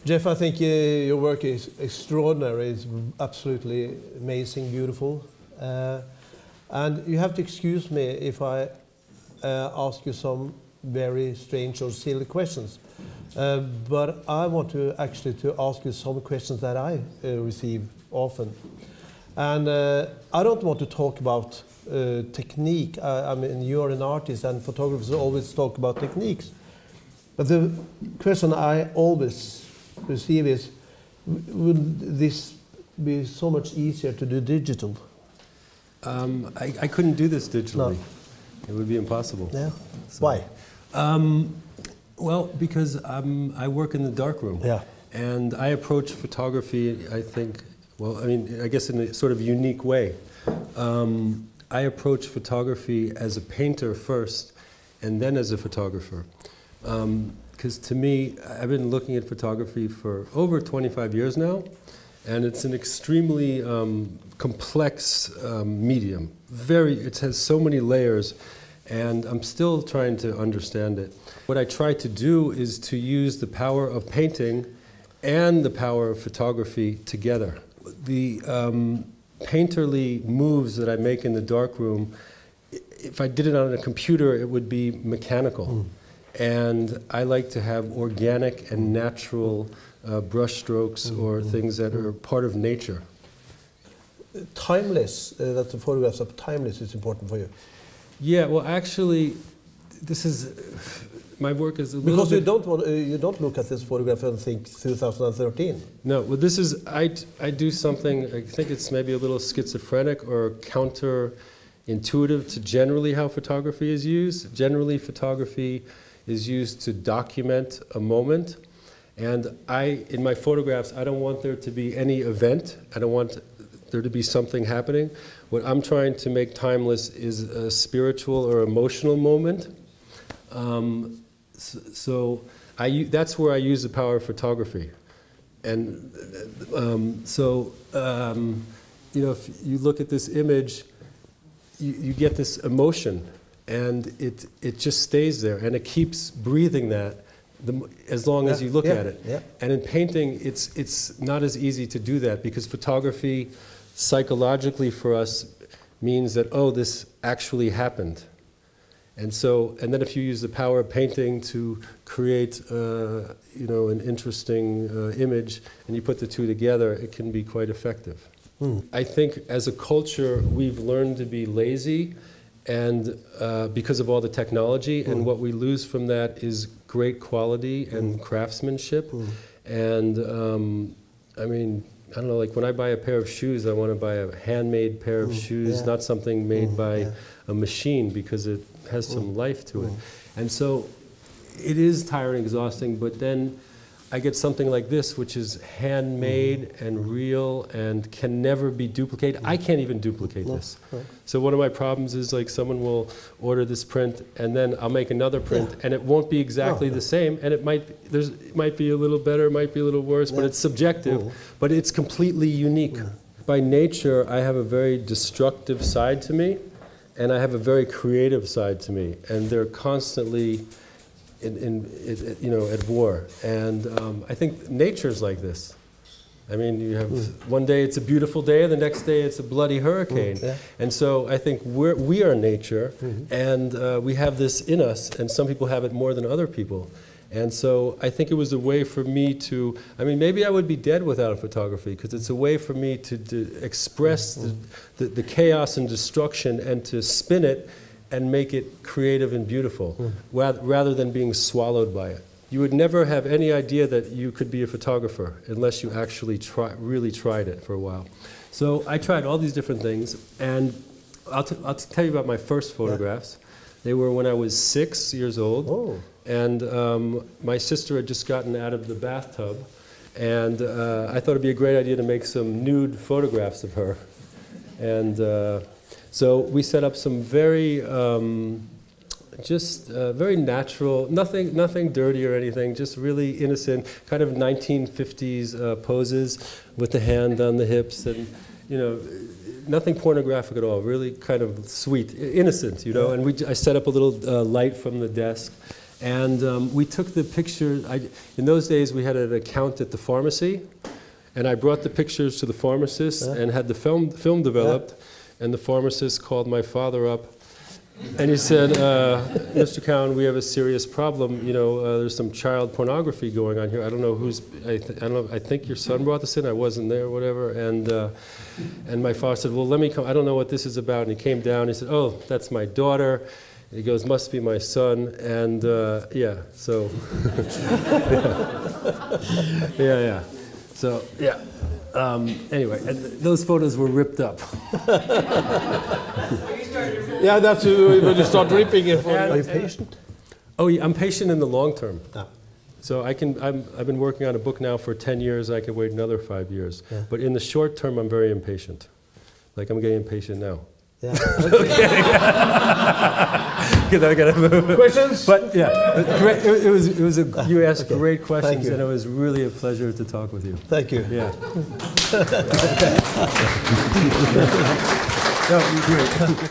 Jeff, I think your work is extraordinary. It's absolutely amazing, beautiful. And you have to excuse me if I ask you some very strange or silly questions. But I want to actually ask you some questions that I receive often. And I don't want to talk about technique. I mean, you're an artist and photographers always talk about techniques. But the question I always receive is, would this be so much easier to do digital? I couldn't do this digitally. No. It would be impossible. Yeah. So, why? Well, because I work in the darkroom. Yeah. And I approach photography, I think, well, I mean, I guess in a sort of unique way. I approach photography as a painter first, and then as a photographer. Because to me, I've been looking at photography for over 25 years now, and it's an extremely complex medium. It has so many layers, and I'm still trying to understand it. What I try to do is to use the power of painting and the power of photography together. The painterly moves that I make in the darkroom, if I did it on a computer, it would be mechanical. And I like to have organic and natural brush strokes or things that are part of nature. Timeless, that the photographs are timeless is important for you. Yeah, well actually, this is, my work is a little because you don't look at this photograph and think 2013. No, well this is, I do something, I think it's maybe a little schizophrenic or counterintuitive to generally how photography is used. Generally photography is used to document a moment, and in my photographs, I don't want there to be any event. I don't want there to be something happening. What I'm trying to make timeless is a spiritual or emotional moment. That's where I use the power of photography. And you know, if you look at this image, you get this emotion, and it just stays there, and it keeps breathing that as long as you look at it. Yeah. And in painting, it's not as easy to do that, because photography, psychologically for us, means that, oh, this actually happened. And then if you use the power of painting to create, you know, an interesting image, and you put the two together, it can be quite effective. I think as a culture, we've learned to be lazy, and because of all the technology, and what we lose from that is great quality and craftsmanship. And I mean, I don't know, like when I buy a pair of shoes, I want to buy a handmade pair of shoes, not something made by a machine, because it has some life to it. And so it is tiring, exhausting, but then I get something like this, which is handmade and real and can never be duplicated. I can't even duplicate this. So one of my problems is, like, someone will order this print, and then I'll make another print, and it won't be exactly the same, and it might be a little better, it might be a little worse, but it's subjective, but it's completely unique. By nature, I have a very destructive side to me, and I have a very creative side to me, and they're constantly you know, at war. And I think nature's like this. I mean, you have one day it's a beautiful day, and the next day it's a bloody hurricane. And so I think we are nature, and we have this in us, and some people have it more than other people. And so I think it was a way for me to, I mean, maybe I would be dead without photography, because it's a way for me to express the chaos and destruction, and to spin it and make it creative and beautiful, rather than being swallowed by it. You would never have any idea that you could be a photographer unless you actually really tried it for a while. So I tried all these different things, and I'll tell you about my first photographs. They were when I was 6 years old, and my sister had just gotten out of the bathtub, and I thought it'd be a great idea to make some nude photographs of her. And so we set up some very, very natural, nothing dirty or anything, just really innocent, kind of 1950s poses with the hand on the hips, and, you know, nothing pornographic at all, really kind of sweet, innocent, you know. And I set up a little light from the desk, And we took the pictures. In those days, we had an account at the pharmacy, and I brought the pictures to the pharmacist and had the film developed. And the pharmacist called my father up, and he said, "Mr. Cowen, we have a serious problem. You know, there's some child pornography going on here. I don't know who's. I don't know. I think your son brought this in. I wasn't there, whatever." And my father said, "Well, let me come. I don't know what this is about." And he came down. He said, "Oh, that's my daughter." And he goes, "Must be my son." And yeah, so yeah. So yeah. Anyway, and those photos were ripped up. Yeah, that's when you start ripping it. Are you patient? Oh, yeah, I'm patient in the long term. Ah. So I've been working on a book now for 10 years. I could wait another 5 years. Yeah. But in the short term, I'm very impatient. Like I'm getting impatient now. Yeah. Because I gotta move. Questions? But yeah, it was you asked Okay. great questions, You. and it was really a pleasure to talk with you. Thank you. Yeah. No, great.